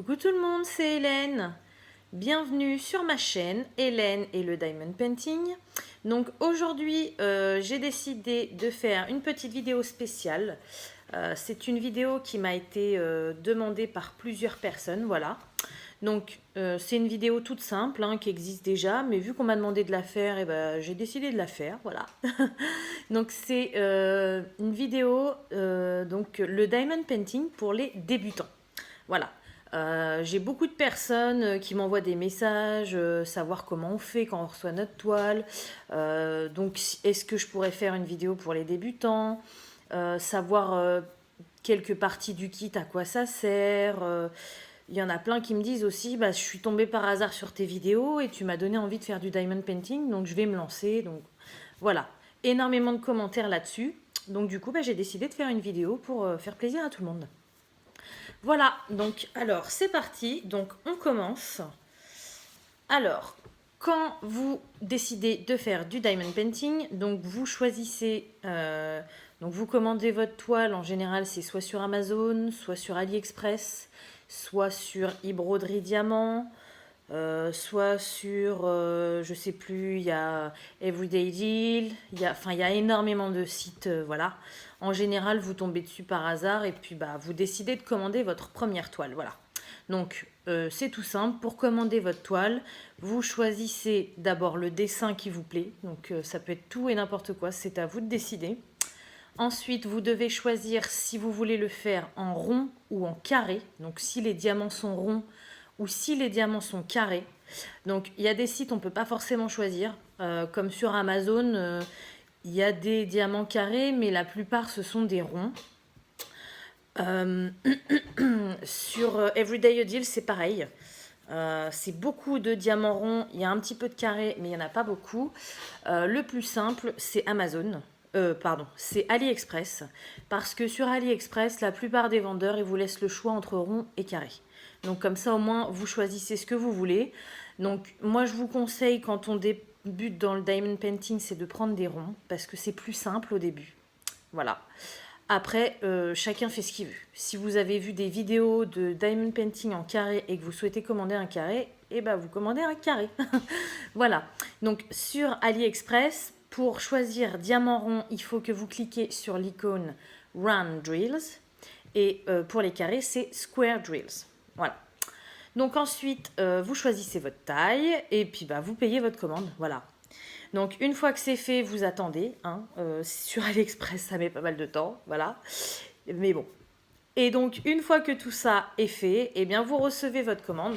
Coucou tout le monde, c'est Hélène. Bienvenue sur ma chaîne Hélène et le Diamond Painting. Donc aujourd'hui, j'ai décidé de faire une petite vidéo spéciale. C'est une vidéo qui m'a été demandée par plusieurs personnes, voilà. Donc c'est une vidéo toute simple qui existe déjà, mais vu qu'on m'a demandé de la faire, j'ai décidé de la faire, voilà. Donc c'est une vidéo, donc le Diamond Painting pour les débutants, voilà. J'ai beaucoup de personnes qui m'envoient des messages, savoir comment on fait quand on reçoit notre toile. Donc, est-ce que je pourrais faire une vidéo pour les débutants, savoir quelques parties du kit, à quoi ça sert. Il y en a plein qui me disent aussi, je suis tombée par hasard sur tes vidéos et tu m'as donné envie de faire du diamond painting, donc je vais me lancer. Donc voilà, énormément de commentaires là-dessus. Donc du coup, j'ai décidé de faire une vidéo pour faire plaisir à tout le monde. Voilà, donc alors c'est parti, donc on commence. Alors, quand vous décidez de faire du diamond painting, donc vous choisissez, donc vous commandez votre toile, en général c'est soit sur Amazon, soit sur AliExpress, soit sur eBroderie Diamant, soit sur, je sais plus, il y a Everyday Deal, il y a énormément de sites, voilà. En général, vous tombez dessus par hasard et puis vous décidez de commander votre première toile, voilà. Donc, c'est tout simple. Pour commander votre toile, vous choisissez d'abord le dessin qui vous plaît. Donc, ça peut être tout et n'importe quoi, c'est à vous de décider. Ensuite, vous devez choisir si vous voulez le faire en rond ou en carré. Donc, si les diamants sont ronds ou si les diamants sont carrés. Donc, il y a des sites, on ne peut pas forcément choisir. Comme sur Amazon, il y a des diamants carrés, mais la plupart, ce sont des ronds. Sur Everyday Deal, c'est pareil. C'est beaucoup de diamants ronds. Il y a un petit peu de carrés, mais il n'y en a pas beaucoup. Le plus simple, c'est Amazon. C'est AliExpress. Parce que sur AliExpress, la plupart des vendeurs, ils vous laissent le choix entre rond et carré. Donc comme ça, au moins, vous choisissez ce que vous voulez. Donc moi, je vous conseille, quand on débute dans le diamond painting, c'est de prendre des ronds. Parce que c'est plus simple au début. Voilà. Après, chacun fait ce qu'il veut. Si vous avez vu des vidéos de diamond painting en carré et que vous souhaitez commander un carré, vous commandez un carré. Voilà. Donc, sur AliExpress, pour choisir diamant rond, il faut que vous cliquez sur l'icône Round Drills. Et pour les carrés, c'est Square Drills. Voilà. Donc ensuite, vous choisissez votre taille et puis vous payez votre commande. Voilà. Donc, une fois que c'est fait, vous attendez. Sur AliExpress, ça met pas mal de temps. Voilà. Mais bon. Et donc, une fois que tout ça est fait, vous recevez votre commande.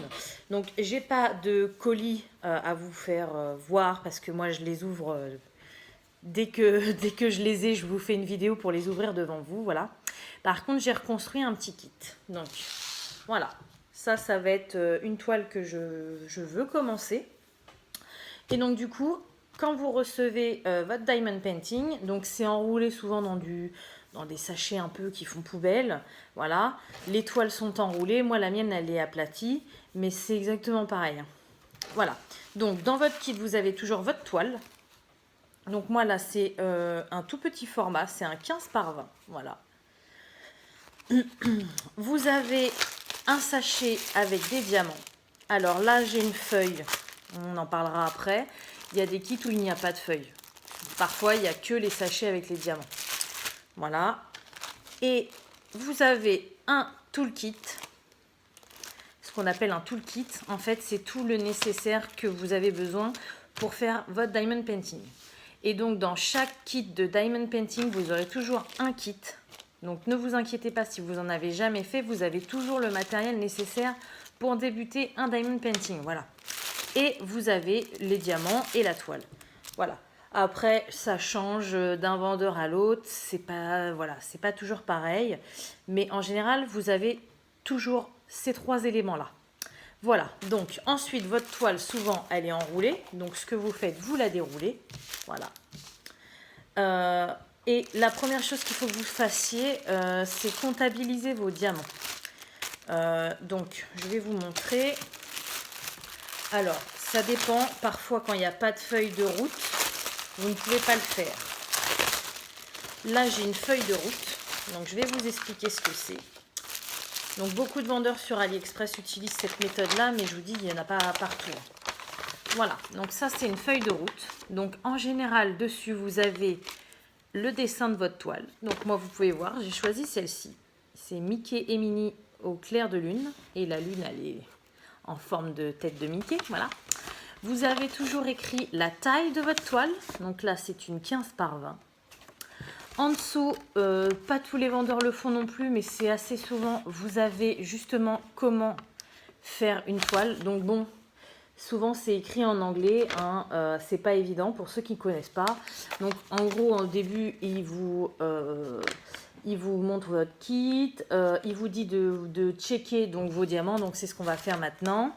Donc, j'ai pas de colis à vous faire voir parce que moi, je les ouvre dès que je les ai. Je vous fais une vidéo pour les ouvrir devant vous. Voilà. Par contre, j'ai reconstruit un petit kit. Donc, voilà. Ça va être une toile que je veux commencer. Et donc, du coup, quand vous recevez votre diamond painting, donc c'est enroulé souvent dans des sachets un peu qui font poubelle. Voilà, les toiles sont enroulées. Moi, la mienne, elle est aplatie, mais c'est exactement pareil. Voilà, donc dans votre kit, vous avez toujours votre toile. Donc moi, là, c'est un tout petit format, c'est un 15 par 20. Voilà. Vous avez un sachet avec des diamants. Alors là, j'ai une feuille. On en parlera après. Il y a des kits où il n'y a pas de feuilles. Parfois, il n'y a que les sachets avec les diamants. Voilà. Et vous avez un toolkit. Ce qu'on appelle un toolkit. En fait, c'est tout le nécessaire que vous avez besoin pour faire votre diamond painting. Et donc, dans chaque kit de diamond painting, vous aurez toujours un kit. Donc, ne vous inquiétez pas si vous n'en avez jamais fait. Vous avez toujours le matériel nécessaire pour débuter un diamond painting. Voilà. Et vous avez les diamants et la toile. Voilà. Après, ça change d'un vendeur à l'autre. C'est pas toujours pareil. Mais en général, vous avez toujours ces trois éléments-là. Voilà. Donc, ensuite, votre toile, souvent, elle est enroulée. Donc, ce que vous faites, vous la déroulez. Voilà. Et la première chose qu'il faut que vous fassiez, c'est comptabiliser vos diamants. Donc, je vais vous montrer. Alors, ça dépend. Parfois, quand il n'y a pas de feuille de route, vous ne pouvez pas le faire. Là, j'ai une feuille de route. Donc, je vais vous expliquer ce que c'est. Donc beaucoup de vendeurs sur AliExpress utilisent cette méthode-là, mais je vous dis, il n'y en a pas partout. Voilà, donc ça c'est une feuille de route. Donc en général, dessus, vous avez le dessin de votre toile. Donc moi, vous pouvez voir, j'ai choisi celle-ci. C'est Mickey et Minnie au clair de lune. Et la lune, elle est en forme de tête de Mickey, voilà. Vous avez toujours écrit la taille de votre toile. Donc là, c'est une 15 par 20. En dessous, pas tous les vendeurs le font non plus, mais c'est assez souvent, vous avez justement comment faire une toile. Donc bon, souvent c'est écrit en anglais, hein, c'est pas évident pour ceux qui ne connaissent pas. Donc en gros, au début, il vous montre votre kit, il vous dit de checker donc, vos diamants, donc c'est ce qu'on va faire maintenant.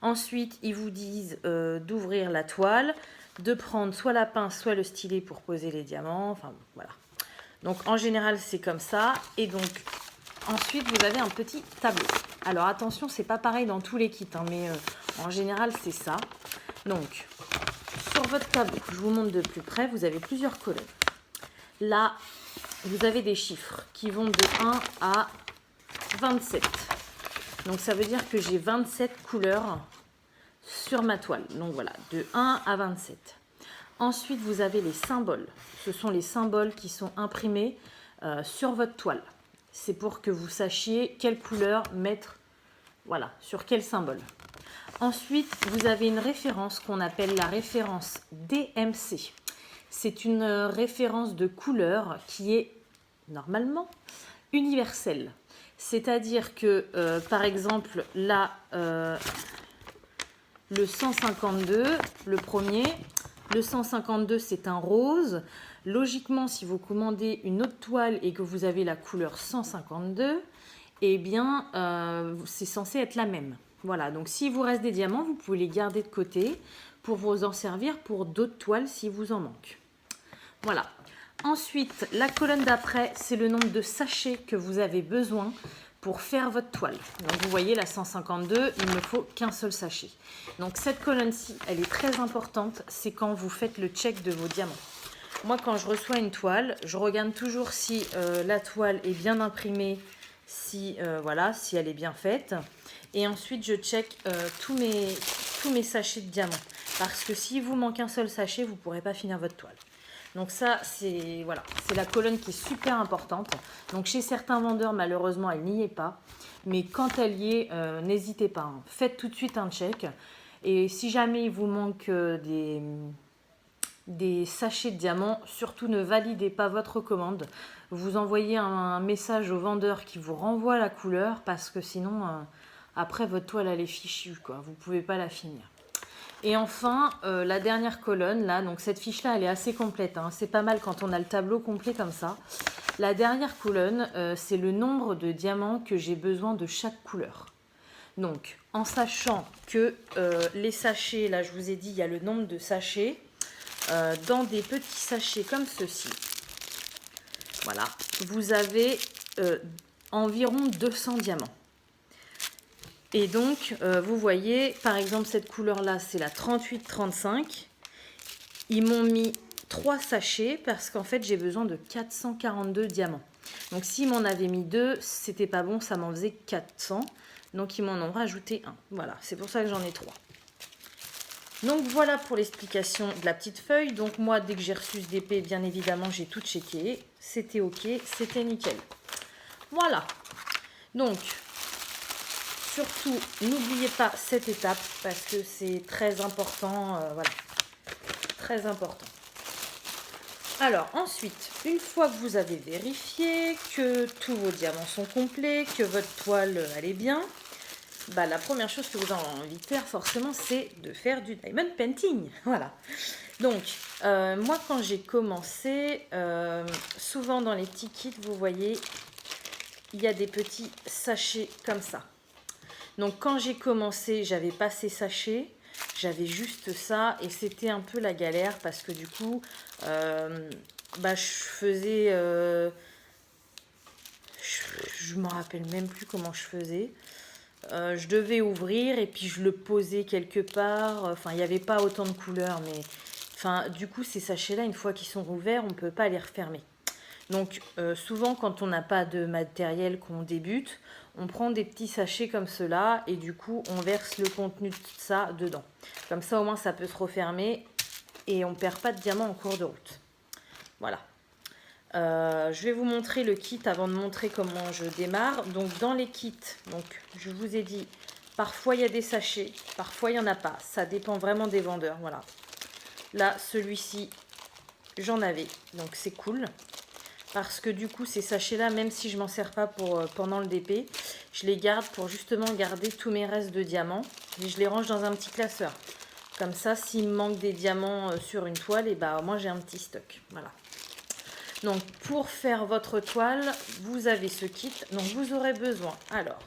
Ensuite, ils vous disent d'ouvrir la toile, de prendre soit la pince, soit le stylet pour poser les diamants, enfin voilà. Donc en général c'est comme ça, et donc ensuite vous avez un petit tableau. Alors attention, c'est pas pareil dans tous les kits, hein, mais en général c'est ça. Donc sur votre tableau, je vous montre de plus près, vous avez plusieurs colonnes. Là vous avez des chiffres qui vont de 1 à 27. Donc ça veut dire que j'ai 27 couleurs sur ma toile. Donc voilà, de 1 à 27. Ensuite, vous avez les symboles. Ce sont les symboles qui sont imprimés sur votre toile. C'est pour que vous sachiez quelle couleur mettre, voilà, sur quel symbole. Ensuite, vous avez une référence qu'on appelle la référence DMC. C'est une référence de couleur qui est normalement universelle. C'est-à-dire que, par exemple, là, le 152, le premier, le 152 c'est un rose. Logiquement, si vous commandez une autre toile et que vous avez la couleur 152, eh bien, c'est censé être la même. Voilà, donc s'il vous reste des diamants, vous pouvez les garder de côté pour vous en servir pour d'autres toiles s'il vous en manque. Voilà. Ensuite, la colonne d'après, c'est le nombre de sachets que vous avez besoin pour faire votre toile. Donc vous voyez la 152, il ne faut qu'un seul sachet. Donc cette colonne-ci, elle est très importante, c'est quand vous faites le check de vos diamants. Moi, quand je reçois une toile, je regarde toujours si la toile est bien imprimée, si, voilà, si elle est bien faite. Et ensuite, je check tous mes sachets de diamants. Parce que s'il vous manque un seul sachet, vous ne pourrez pas finir votre toile. Donc ça, c'est voilà, c'est la colonne qui est super importante. Donc chez certains vendeurs, malheureusement, elle n'y est pas. Mais quand elle y est, n'hésitez pas, hein. Faites tout de suite un check. Et si jamais il vous manque des sachets de diamants, surtout ne validez pas votre commande. Vous envoyez un message au vendeur qui vous renvoie la couleur parce que sinon, après, votre toile, elle est fichue, quoi. Vous ne pouvez pas la finir. Et enfin, la dernière colonne, là, donc cette fiche-là, elle est assez complète, hein. C'est pas mal quand on a le tableau complet comme ça. La dernière colonne, c'est le nombre de diamants que j'ai besoin de chaque couleur. Donc, en sachant que les sachets, là, je vous ai dit, il y a le nombre de sachets dans des petits sachets comme ceci. Voilà, vous avez environ 200 diamants. Et donc, vous voyez, par exemple, cette couleur-là, c'est la 38-35. Ils m'ont mis 3 sachets parce qu'en fait, j'ai besoin de 442 diamants. Donc, s'ils m'en avaient mis 2, c'était pas bon, ça m'en faisait 400. Donc, ils m'en ont rajouté 1. Voilà, c'est pour ça que j'en ai 3. Donc, voilà pour l'explication de la petite feuille. Donc, moi, dès que j'ai reçu ce DP, bien évidemment, j'ai tout checké. C'était OK, c'était nickel. Voilà. Donc, surtout, n'oubliez pas cette étape parce que c'est très important. Voilà, très important. Alors, ensuite, une fois que vous avez vérifié que tous vos diamants sont complets, que votre toile, elle est bien, bah, la première chose que vous avez envie de faire, forcément, c'est de faire du diamond painting. Voilà. Donc, moi, quand j'ai commencé, souvent dans les petits kits, vous voyez, il y a des petits sachets comme ça. Donc quand j'ai commencé, j'avais pas ces sachets, j'avais juste ça et c'était un peu la galère parce que du coup, bah, je faisais, je me rappelle même plus comment je faisais. Je devais ouvrir et puis je le posais quelque part. Enfin, il n'y avait pas autant de couleurs, mais enfin, du coup, ces sachets-là, une fois qu'ils sont ouverts, on ne peut pas les refermer. Donc souvent quand on n'a pas de matériel, qu'on débute, on prend des petits sachets comme cela et du coup on verse le contenu de ça dedans. Comme ça au moins ça peut se refermer et on ne perd pas de diamants en cours de route. Voilà. Je vais vous montrer le kit avant de montrer comment je démarre. Donc dans les kits, donc, je vous ai dit, parfois il y a des sachets, parfois il n'y en a pas. Ça dépend vraiment des vendeurs. Voilà. Là, celui-ci, j'en avais, donc c'est cool. Parce que du coup, ces sachets-là, même si je m'en sers pas pour, pendant le DP, je les garde pour justement garder tous mes restes de diamants. Et je les range dans un petit classeur. Comme ça, s'il me manque des diamants sur une toile, et bah, moi j'ai un petit stock. Voilà. Donc, pour faire votre toile, vous avez ce kit. Donc, vous aurez besoin. Alors,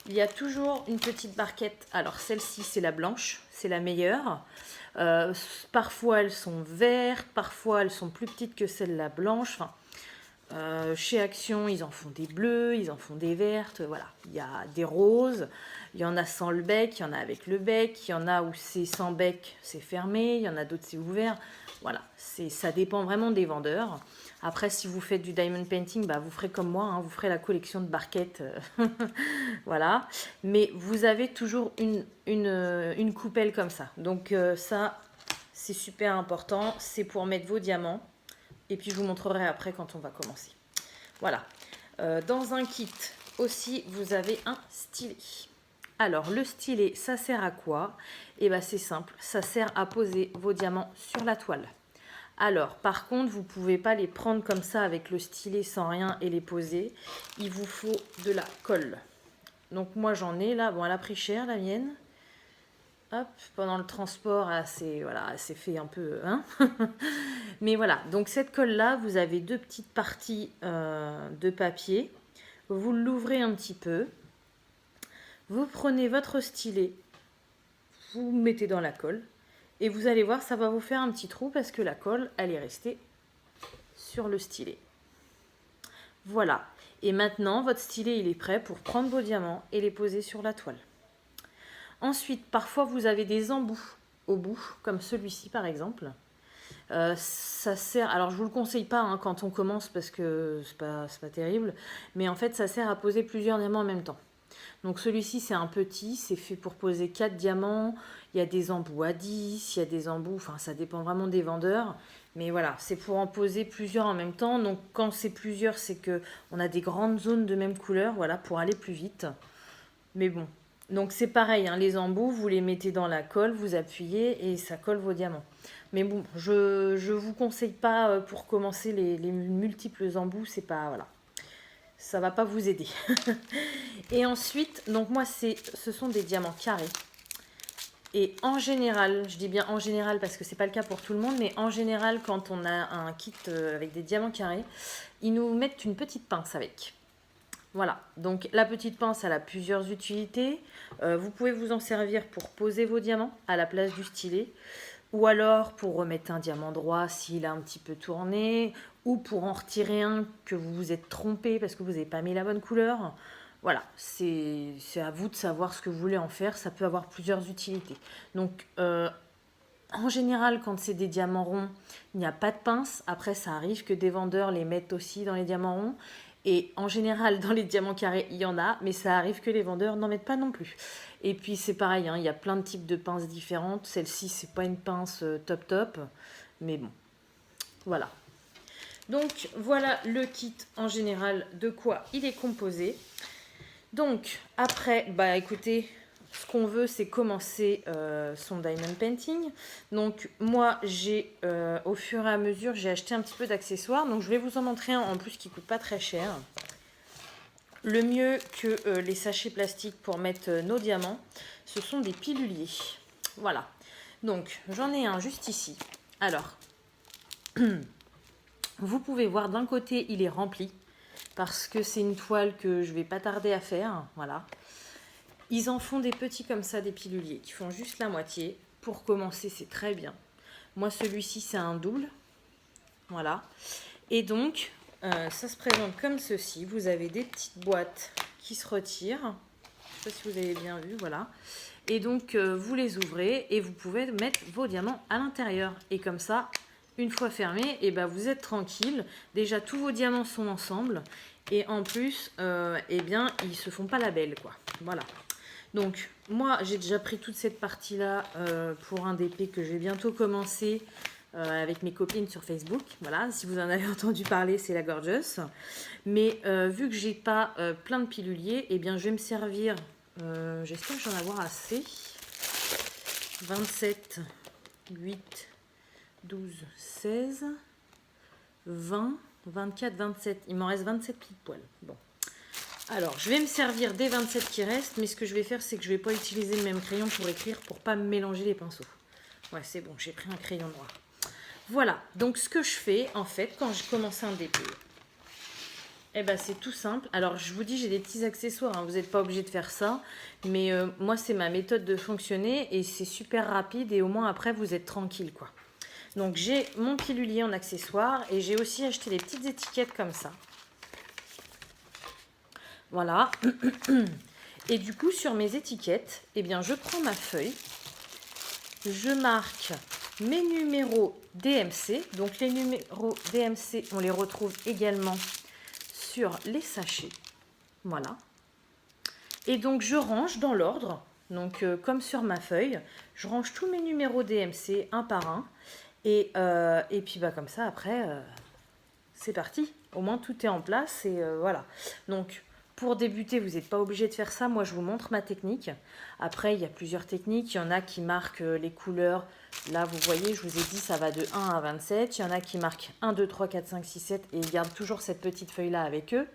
il y a toujours une petite barquette. Alors, celle-ci, c'est la blanche. C'est la meilleure. Parfois, elles sont vertes. Parfois, elles sont plus petites que celle-là blanche. Enfin, chez Action, ils en font des bleues, ils en font des vertes. Voilà, il y a des roses. Il y en a sans le bec, il y en a avec le bec. Il y en a où c'est sans bec, c'est fermé. Il y en a d'autres, c'est ouvert. Voilà, ça dépend vraiment des vendeurs. Après, si vous faites du diamond painting, bah, vous ferez comme moi, hein, vous ferez la collection de barquettes. Voilà. Mais vous avez toujours une coupelle comme ça. Donc ça, c'est super important. C'est pour mettre vos diamants. Et puis, je vous montrerai après quand on va commencer. Voilà. Dans un kit aussi, vous avez un stylet. Alors, le stylet, ça sert à quoi? Eh bien, c'est simple. Ça sert à poser vos diamants sur la toile. Alors, par contre, vous ne pouvez pas les prendre comme ça avec le stylet sans rien et les poser. Il vous faut de la colle. Donc, moi, j'en ai là. Bon, elle a pris cher, la mienne. Hop, pendant le transport, elle s'est fait un peu... Hein. Mais voilà, donc cette colle-là, vous avez deux petites parties de papier. Vous l'ouvrez un petit peu. Vous prenez votre stylet. Vous mettez dans la colle. Et vous allez voir, ça va vous faire un petit trou parce que la colle, elle est restée sur le stylet. Voilà. Et maintenant, votre stylet, il est prêt pour prendre vos diamants et les poser sur la toile. Ensuite, parfois, vous avez des embouts au bout, comme celui-ci par exemple. Ça sert, alors je vous le conseille pas hein, quand on commence parce que c'est pas terrible, mais en fait ça sert à poser plusieurs diamants en même temps. Donc celui-ci c'est un petit, c'est fait pour poser 4 diamants, il y a des embouts à 10, il y a des embouts, enfin ça dépend vraiment des vendeurs, mais voilà, c'est pour en poser plusieurs en même temps. Donc quand c'est plusieurs, c'est que on a des grandes zones de même couleur, voilà, pour aller plus vite. Mais bon, donc c'est pareil, hein, les embouts, vous les mettez dans la colle, vous appuyez et ça colle vos diamants. Mais bon, je vous conseille pas pour commencer les multiples embouts, c'est pas, voilà, ça va pas vous aider. Et ensuite, donc moi ce sont des diamants carrés. Et en général, je dis bien en général parce que c'est pas le cas pour tout le monde, mais en général quand on a un kit avec des diamants carrés, ils nous mettent une petite pince avec. Voilà, donc la petite pince, elle a plusieurs utilités. Vous pouvez vous en servir pour poser vos diamants à la place du stylet, ou alors pour remettre un diamant droit s'il a un petit peu tourné, ou pour en retirer un que vous vous êtes trompé parce que vous n'avez pas mis la bonne couleur. Voilà, c'est à vous de savoir ce que vous voulez en faire, ça peut avoir plusieurs utilités. Donc, en général, quand c'est des diamants ronds, il n'y a pas de pince. Après, ça arrive que des vendeurs les mettent aussi dans les diamants ronds. Et en général, dans les diamants carrés, il y en a, mais ça arrive que les vendeurs n'en mettent pas non plus. Et puis, c'est pareil, hein, il y a plein de types de pinces différentes. Celle-ci, c'est pas une pince top, mais bon, voilà. Donc, voilà le kit en général de quoi il est composé. Donc, après, bah écoutez, ce qu'on veut, c'est commencer son diamond painting. Donc, moi, j'ai, au fur et à mesure, j'ai acheté un petit peu d'accessoires. Donc, je vais vous en montrer un en plus qui ne coûte pas très cher. Le mieux que les sachets plastiques pour mettre nos diamants, ce sont des piluliers. Voilà. Donc, j'en ai un juste ici. Alors, vous pouvez voir d'un côté, il est rempli. Parce que c'est une toile que je vais pas tarder à faire. Voilà. Ils en font des petits comme ça, des piluliers, qui font juste la moitié. Pour commencer, c'est très bien. Moi, celui-ci, c'est un double. Voilà. Et donc, ça se présente comme ceci. Vous avez des petites boîtes qui se retirent. Je ne sais pas si vous avez bien vu, voilà. Et donc, vous les ouvrez et vous pouvez mettre vos diamants à l'intérieur. Et comme ça, une fois fermé, et ben vous êtes tranquille. Déjà, tous vos diamants sont ensemble. Et en plus, eh bien, ils se font pas la belle, quoi. Voilà. Donc, moi, j'ai déjà pris toute cette partie-là pour un DP que je vais bientôt commencer avec mes copines sur Facebook. Voilà, si vous en avez entendu parler, c'est la Gorgeous. Mais vu que j'ai pas plein de piluliers, eh bien, je vais me servir, j'espère que j'en avoir assez. 27, 8, 12, 16, 20, 24, 27. Il m'en reste 27 pile poil. Bon. Alors, je vais me servir des 27 qui restent, mais ce que je vais faire, c'est que je ne vais pas utiliser le même crayon pour écrire, pour pas me mélanger les pinceaux. Ouais, c'est bon, j'ai pris un crayon noir. Voilà, donc ce que je fais, en fait, quand je commence un DP, eh ben, c'est tout simple. Alors, je vous dis, j'ai des petits accessoires, hein, vous n'êtes pas obligé de faire ça, mais moi, c'est ma méthode de fonctionner, et c'est super rapide, et au moins, après, vous êtes tranquille, quoi. Donc, j'ai mon pilulier en accessoire, et j'ai aussi acheté des petites étiquettes comme ça. Voilà. Et du coup, sur mes étiquettes, eh bien, je prends ma feuille, je marque mes numéros DMC. Donc, les numéros DMC, on les retrouve également sur les sachets. Voilà. Et donc, je range dans l'ordre. Donc, comme sur ma feuille, je range tous mes numéros DMC un par un. Et puis, bah, comme ça, après, c'est parti. Au moins, tout est en place. Et voilà. Donc, pour débuter, vous n'êtes pas obligé de faire ça. Moi, je vous montre ma technique. Après, il y a plusieurs techniques. Il y en a qui marquent les couleurs. Là, vous voyez, je vous ai dit, ça va de 1 à 27. Il y en a qui marquent 1, 2, 3, 4, 5, 6, 7 et ils gardent toujours cette petite feuille-là avec eux.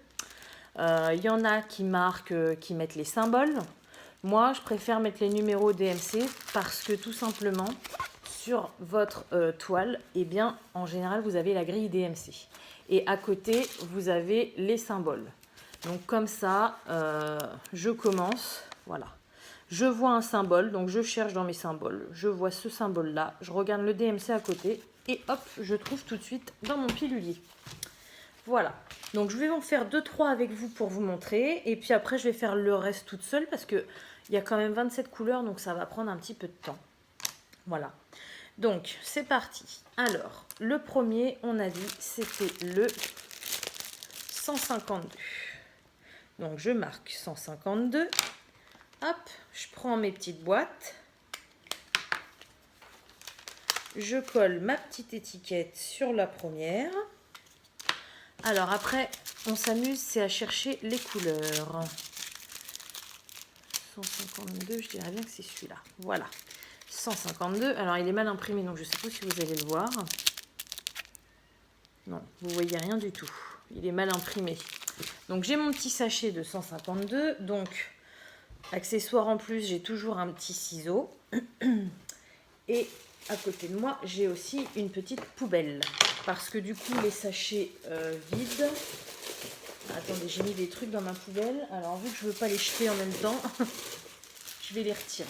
Il y en a qui marquent, qui mettent les symboles. Moi, je préfère mettre les numéros DMC parce que tout simplement, sur votre toile, eh bien, en général, vous avez la grille DMC. Et à côté, vous avez les symboles. Donc comme ça, je commence, voilà. Je vois un symbole, donc je cherche dans mes symboles. Je vois ce symbole-là, je regarde le DMC à côté et hop, je trouve tout de suite dans mon pilulier. Voilà. Donc je vais en faire 2-3 avec vous pour vous montrer. Et puis après, je vais faire le reste toute seule parce qu'il y a quand même 27 couleurs, donc ça va prendre un petit peu de temps. Voilà. Donc, c'est parti. Alors, le premier, on a dit, c'était le 152. Donc, je marque 152. Hop, je prends mes petites boîtes. Je colle ma petite étiquette sur la première. Alors, après, on s'amuse, c'est à chercher les couleurs. 152, je dirais bien que c'est celui-là. Voilà. 152. Alors, il est mal imprimé, donc je ne sais pas si vous allez le voir. Non, vous voyez rien du tout. Il est mal imprimé. Donc, j'ai mon petit sachet de 152. Donc, accessoire en plus, j'ai toujours un petit ciseau. Et à côté de moi, j'ai aussi une petite poubelle. Parce que du coup, les sachets vides... Attendez, j'ai mis des trucs dans ma poubelle. Alors, vu que je ne veux pas les jeter en même temps, je vais les retirer.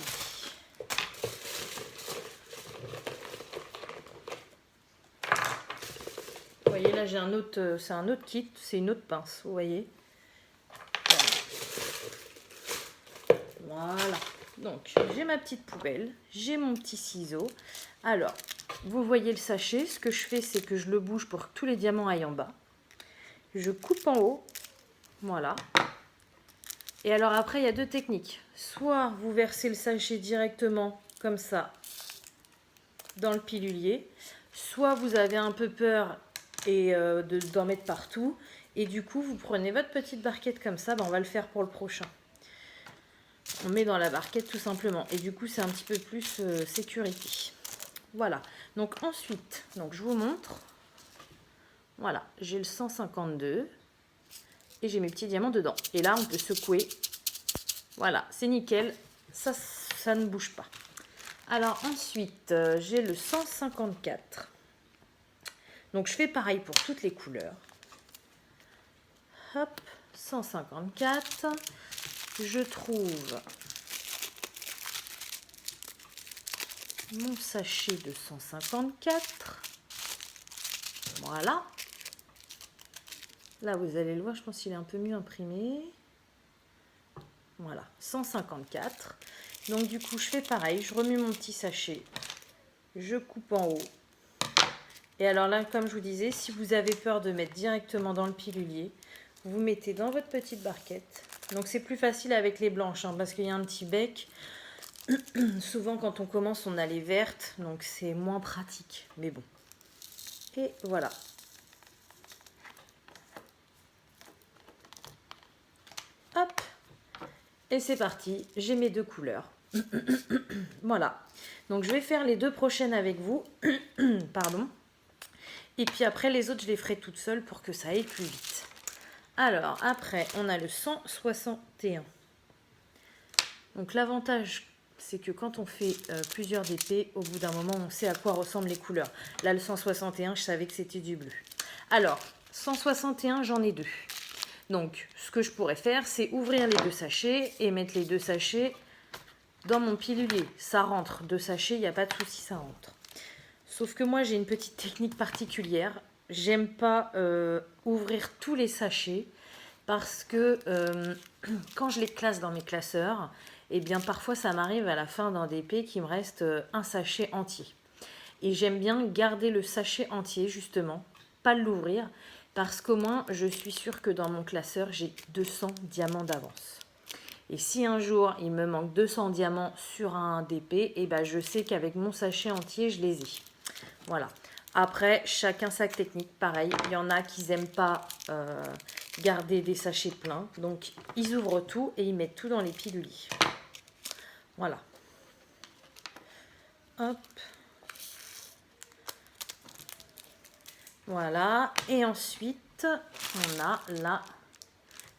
Vous voyez, là, j'ai un autre, c'est un autre kit, c'est une autre pince, vous voyez. Voilà. Donc, j'ai ma petite poubelle, j'ai mon petit ciseau. Alors, vous voyez le sachet, ce que je fais, c'est que je le bouge pour que tous les diamants aillent en bas. Je coupe en haut, voilà. Et alors après, il y a deux techniques. Soit vous versez le sachet directement, comme ça, dans le pilulier. Soit vous avez un peu peur et d'en mettre partout. Et du coup, vous prenez votre petite barquette comme ça. Ben, on va le faire pour le prochain. On met dans la barquette tout simplement. Et du coup, c'est un petit peu plus sécurité. Voilà. Donc ensuite, donc, je vous montre. Voilà, j'ai le 152. Et j'ai mes petits diamants dedans. Et là, on peut secouer. Voilà, c'est nickel. Ça ne bouge pas. Alors ensuite, j'ai le 154. Donc je fais pareil pour toutes les couleurs. Hop, 154. Je trouve mon sachet de 154. Voilà. Là, vous allez le voir, je pense qu'il est un peu mieux imprimé. Voilà, 154. Donc du coup, je fais pareil. Je remets mon petit sachet. Je coupe en haut. Et alors là, comme je vous disais, si vous avez peur de mettre directement dans le pilulier, vous mettez dans votre petite barquette. Donc c'est plus facile avec les blanches, hein, parce qu'il y a un petit bec. Souvent quand on commence, on a les vertes, donc c'est moins pratique. Mais bon. Et voilà. Hop. Et c'est parti, j'ai mes 2 couleurs. Voilà. Donc je vais faire les 2 prochaines avec vous. Pardon. Et puis après les autres, je les ferai toutes seules pour que ça aille plus vite. Alors après, on a le 161. Donc l'avantage, c'est que quand on fait plusieurs DP, au bout d'un moment, on sait à quoi ressemblent les couleurs. Là, le 161, je savais que c'était du bleu. Alors, 161, j'en ai 2. Donc, ce que je pourrais faire, c'est ouvrir les 2 sachets et mettre les 2 sachets dans mon pilulier. Ça rentre, 2 sachets, il n'y a pas de souci, ça rentre. Sauf que moi, j'ai une petite technique particulière. J'aime pas ouvrir tous les sachets parce que quand je les classe dans mes classeurs, eh bien parfois ça m'arrive à la fin d'un DP qu'il me reste un sachet entier. Et j'aime bien garder le sachet entier justement, pas l'ouvrir, parce qu'au moins je suis sûre que dans mon classeur j'ai 200 diamants d'avance. Et si un jour il me manque 200 diamants sur un DP, eh ben je sais qu'avec mon sachet entier je les ai. Voilà. Après, chacun sa technique, pareil. Il y en a qui n'aiment pas garder des sachets pleins. Donc, ils ouvrent tout et ils mettent tout dans les piluliers. Voilà. Hop. Voilà. Et ensuite, on a la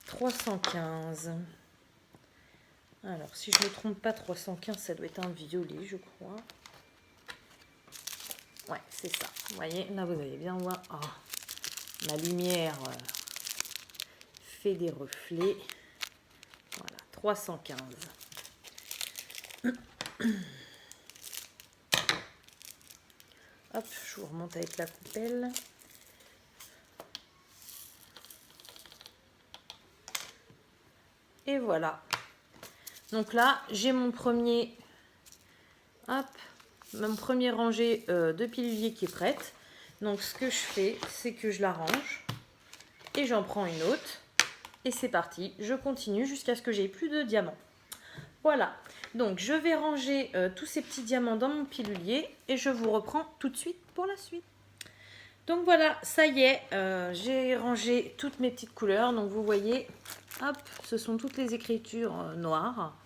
315. Alors, si je ne me trompe pas, 315, ça doit être un violet, je crois. Ouais, c'est ça. Vous voyez, là, vous allez bien voir. Oh, ma lumière fait des reflets. Voilà, 315. Hop, je vous remonte avec la coupelle. Et voilà. Donc là, j'ai mon premier, hop, mon premier rangée de pilulier qui est prête. Donc ce que je fais, c'est que je la range et j'en prends une autre. Et c'est parti, je continue jusqu'à ce que j'ai plus de diamants. Voilà, donc je vais ranger tous ces petits diamants dans mon pilulier et je vous reprends tout de suite pour la suite. Donc voilà, ça y est, j'ai rangé toutes mes petites couleurs. Donc vous voyez, hop, ce sont toutes les écritures noires.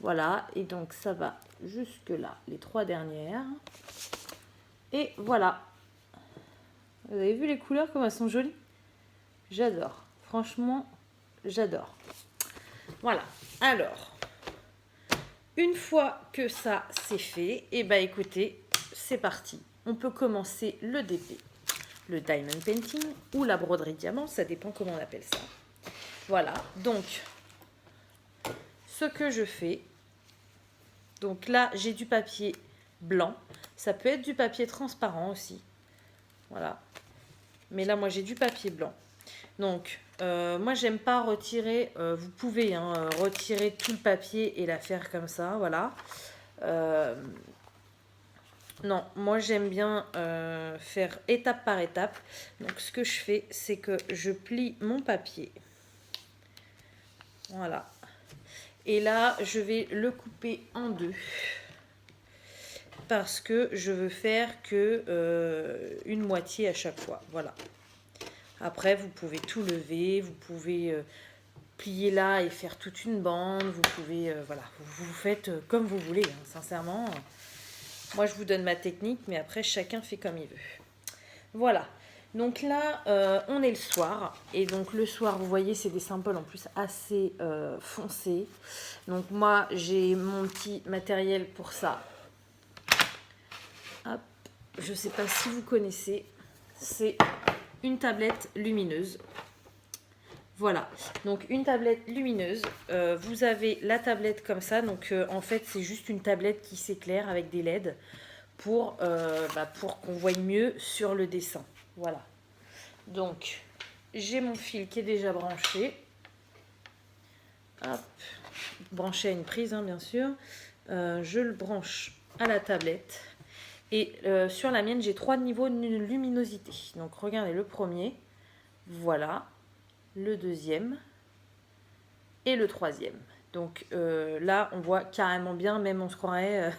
Voilà, et donc ça va jusque là, les 3 dernières. Et voilà. Vous avez vu les couleurs, comme elles sont jolies? J'adore, franchement, j'adore. Voilà, alors, une fois que ça c'est fait, et bah écoutez, c'est parti. On peut commencer le DP, le diamond painting ou la broderie diamant, ça dépend comment on appelle ça. Voilà, donc ce que je fais, donc là j'ai du papier blanc, ça peut être du papier transparent aussi, voilà, mais là moi j'ai du papier blanc. Donc moi j'aime pas retirer, vous pouvez retirer tout le papier et la faire comme ça, voilà. Non, moi j'aime bien faire étape par étape. Donc ce que je fais, c'est que je plie mon papier. Voilà. Et là, je vais le couper en 2. Parce que je veux faire que une moitié à chaque fois. Voilà. Après, vous pouvez tout lever. Vous pouvez plier là et faire toute une bande. Vous pouvez, voilà, vous faites comme vous voulez, hein, sincèrement. Moi, je vous donne ma technique, mais après, chacun fait comme il veut. Voilà. Donc là, on est le soir. Et donc le soir, vous voyez, c'est des symboles en plus assez foncés. Donc moi, j'ai mon petit matériel pour ça. Hop. Je ne sais pas si vous connaissez. C'est une tablette lumineuse. Voilà. Donc une tablette lumineuse. Vous avez la tablette comme ça. Donc en fait, c'est juste une tablette qui s'éclaire avec des LED pour qu'on voie mieux sur le dessin. Voilà. Donc, j'ai mon fil qui est déjà branché. Hop. Branché à une prise, hein, bien sûr. Je le branche à la tablette. Et sur la mienne, j'ai 3 niveaux de luminosité. Donc regardez le premier, voilà, le deuxième et le troisième. Donc là, on voit carrément bien, même on se croirait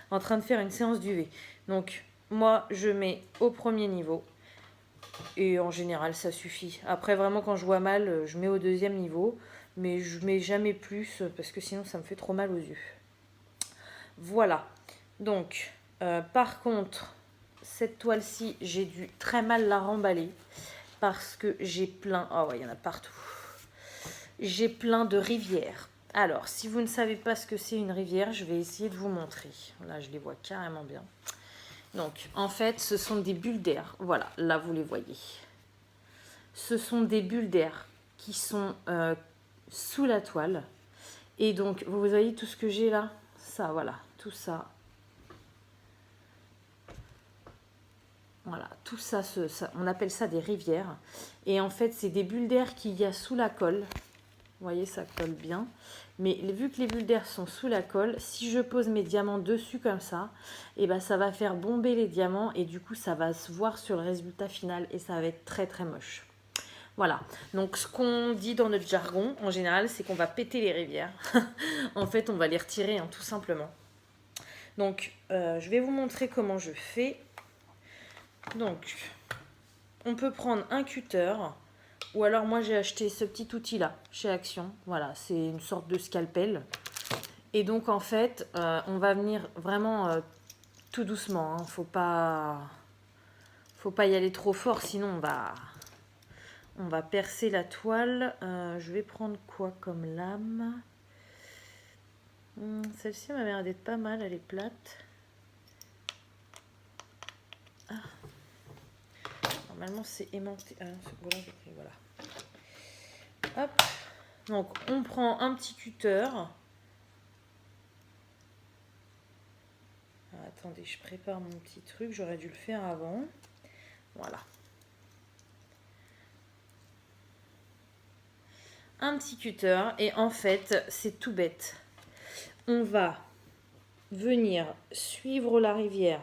en train de faire une séance d'UV. Donc moi, je mets au premier niveau et en général, ça suffit. Après, vraiment, quand je vois mal, je mets au deuxième niveau, mais je mets jamais plus parce que sinon, ça me fait trop mal aux yeux. Voilà. Donc, par contre, cette toile-ci, j'ai dû très mal la remballer parce que j'ai plein... Oh ouais, il y en a partout. J'ai plein de rivières. Alors, si vous ne savez pas ce que c'est une rivière, je vais essayer de vous montrer. Là, je les vois carrément bien. Donc, en fait, ce sont des bulles d'air. Voilà, là, vous les voyez. Ce sont des bulles d'air qui sont sous la toile. Et donc, vous voyez tout ce que j'ai là? Ça, voilà, tout ça. Voilà, tout ça, on appelle ça des rivières. Et en fait, c'est des bulles d'air qu'il y a sous la colle. Vous voyez, ça colle bien. Mais vu que les bulles d'air sont sous la colle, si je pose mes diamants dessus comme ça, et ben ça va faire bomber les diamants et du coup, ça va se voir sur le résultat final et ça va être très très moche. Voilà, donc ce qu'on dit dans notre jargon, en général, c'est qu'on va péter les rivières. En fait, on va les retirer, hein, tout simplement. Donc, je vais vous montrer comment je fais. Donc, on peut prendre un cutter, ou alors moi j'ai acheté ce petit outil là chez Action. Voilà, c'est une sorte de scalpel. Et donc en fait, on va venir vraiment tout doucement. Hein. Faut pas y aller trop fort, sinon on va percer la toile. Je vais prendre quoi comme lame? Celle-ci m'a l'air d'être pas mal, elle est plate. Ah. Normalement, c'est aimanté. Ah non, c'est voilà. Hop. Donc, on prend un petit cutter. Ah, attendez, je prépare mon petit truc. J'aurais dû le faire avant. Voilà. Un petit cutter. Et en fait, c'est tout bête. On va venir suivre la rivière.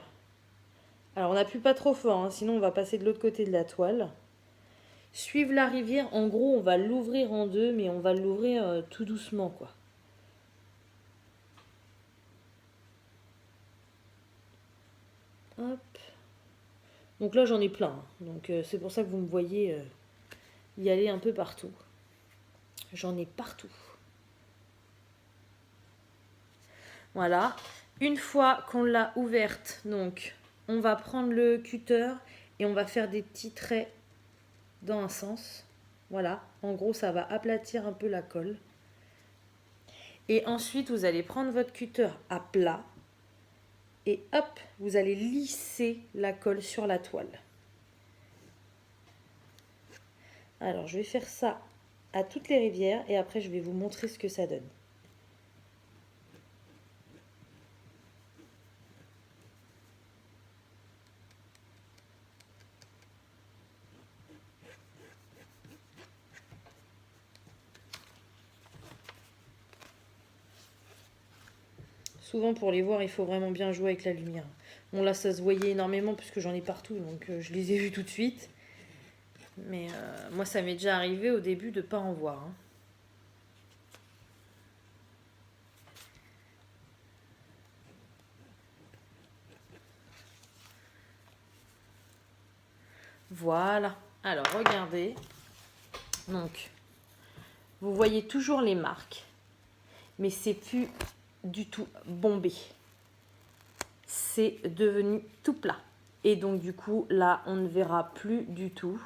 Alors, on n'appuie pas trop fort, hein, sinon on va passer de l'autre côté de la toile. Suivre la rivière, en gros, on va l'ouvrir en deux, mais on va l'ouvrir tout doucement, quoi. Hop. Donc là, j'en ai plein. Hein. Donc c'est pour ça que vous me voyez y aller un peu partout. J'en ai partout. Voilà. Une fois qu'on l'a ouverte, donc, on va prendre le cutter et on va faire des petits traits dans un sens. Voilà. En gros, ça va aplatir un peu la colle. Et ensuite, vous allez prendre votre cutter à plat. Et hop, vous allez lisser la colle sur la toile. Alors, je vais faire ça à toutes les rivières et après, je vais vous montrer ce que ça donne. Souvent, pour les voir, il faut vraiment bien jouer avec la lumière. Bon, là, ça se voyait énormément puisque j'en ai partout, donc je les ai vus tout de suite. Mais moi, ça m'est déjà arrivé au début de ne pas en voir. Hein. Voilà. Alors, regardez. Donc, vous voyez toujours les marques. Mais c'est plus du tout bombé. C'est devenu tout plat. Et donc, du coup, là, on ne verra plus du tout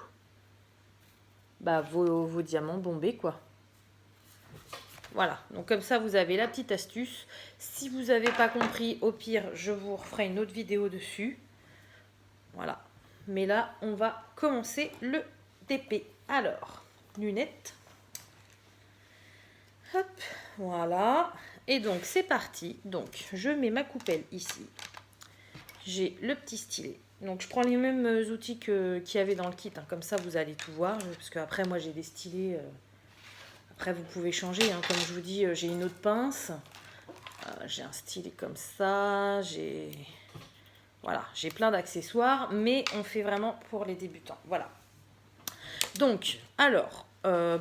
vos diamants bombés, quoi. Voilà, donc comme ça, vous avez la petite astuce. Si vous n'avez pas compris, au pire, je vous referai une autre vidéo dessus. Voilà. Mais là, on va commencer le TP. Alors, lunettes. Hop, voilà. Et donc, c'est parti. Donc, je mets ma coupelle ici. J'ai le petit stylet. Donc, je prends les mêmes outils qu'il y avait dans le kit. Hein. Comme ça, vous allez tout voir. Parce qu'après, moi, j'ai des stylets... Après, vous pouvez changer. Hein. Comme je vous dis, j'ai une autre pince. J'ai un stylet comme ça. J'ai... Voilà, j'ai plein d'accessoires, mais on fait vraiment pour les débutants. Voilà. Donc, alors,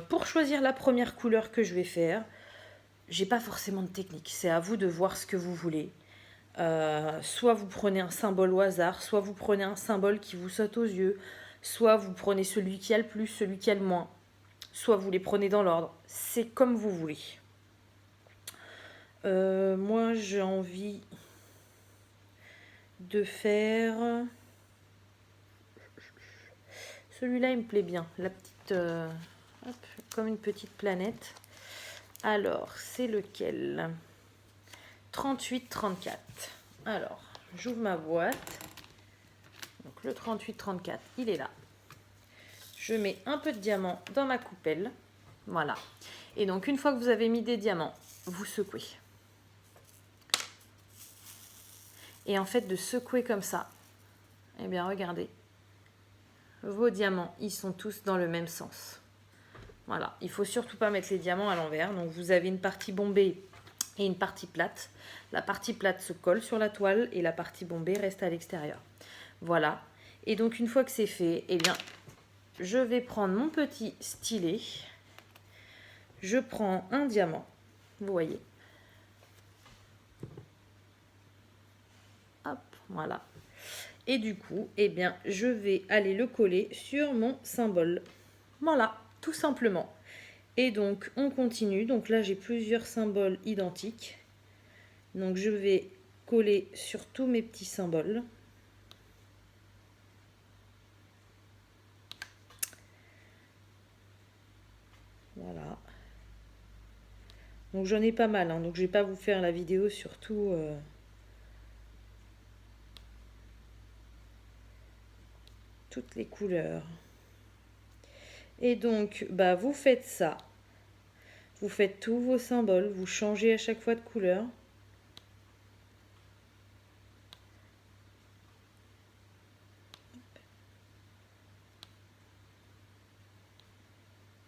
pour choisir la première couleur que je vais faire, j'ai pas forcément de technique. C'est à vous de voir ce que vous voulez. Soit vous prenez un symbole au hasard, soit vous prenez un symbole qui vous saute aux yeux, soit vous prenez celui qui a le plus, celui qui a le moins, soit vous les prenez dans l'ordre. C'est comme vous voulez. Moi, j'ai envie de faire... Celui-là, il me plaît bien. La petite... hop, comme une petite planète. Alors, c'est lequel ? 38-34. Alors, j'ouvre ma boîte. Donc, le 38-34, il est là. Je mets un peu de diamant dans ma coupelle. Voilà. Et donc, une fois que vous avez mis des diamants, vous secouez. Et en fait, de secouer comme ça, eh bien, regardez. Vos diamants, ils sont tous dans le même sens. Voilà. Il ne faut surtout pas mettre les diamants à l'envers. Donc, vous avez une partie bombée et une partie plate. La partie plate se colle sur la toile et la partie bombée reste à l'extérieur. Voilà. Et donc, une fois que c'est fait, eh bien, je vais prendre mon petit stylet. Je prends un diamant. Vous voyez. Hop, voilà. Et du coup, eh bien, je vais aller le coller sur mon symbole. Voilà, tout simplement. Et donc, on continue. Donc là, j'ai plusieurs symboles identiques. Donc, je vais coller sur tous mes petits symboles. Voilà. Donc, j'en ai pas mal. Hein, donc, je ne vais pas vous faire la vidéo sur tout... toutes les couleurs. Et donc, bah, vous faites ça. Vous faites tous vos symboles. Vous changez à chaque fois de couleur.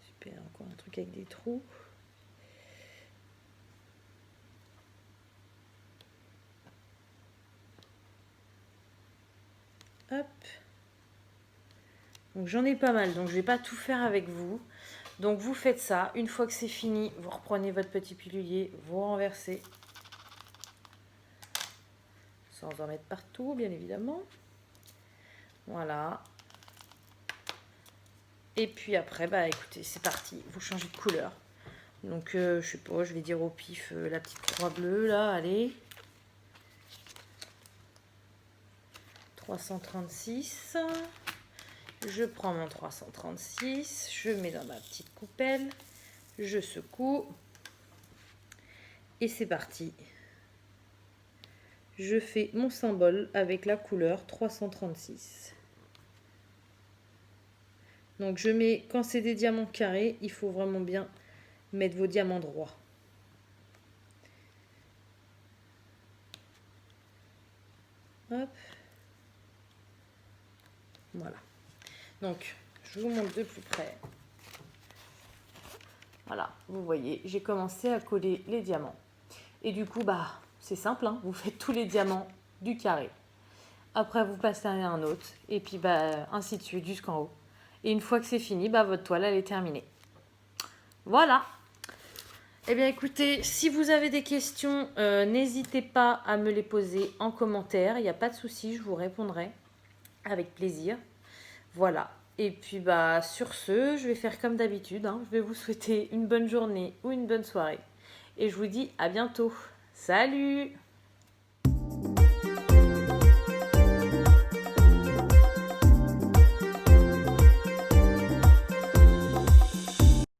Super, encore un truc avec des trous. Hop. Donc j'en ai pas mal, donc je vais pas tout faire avec vous. Donc vous faites ça, une fois que c'est fini, vous reprenez votre petit pilulier, vous renversez. Sans en mettre partout, bien évidemment. Voilà. Et puis après, bah écoutez, c'est parti, vous changez de couleur. Donc je sais pas, je vais dire au pif la petite croix bleue là, allez. 336. Je prends mon 336, je mets dans ma petite coupelle, je secoue et c'est parti. Je fais mon symbole avec la couleur 336. Donc je mets, quand c'est des diamants carrés, il faut vraiment bien mettre vos diamants droits. Hop. Voilà. Donc, je vous montre de plus près. Voilà, vous voyez, j'ai commencé à coller les diamants. Et du coup, bah, c'est simple, hein, vous faites tous les diamants du carré. Après, vous passez à un autre, et puis bah, ainsi de suite jusqu'en haut. Et une fois que c'est fini, bah, votre toile, elle est terminée. Voilà. Eh bien, écoutez, si vous avez des questions, n'hésitez pas à me les poser en commentaire. Il n'y a pas de souci, je vous répondrai avec plaisir. Voilà. Et puis, bah, sur ce, je vais faire comme d'habitude. Hein. Je vais vous souhaiter une bonne journée ou une bonne soirée. Et je vous dis à bientôt. Salut!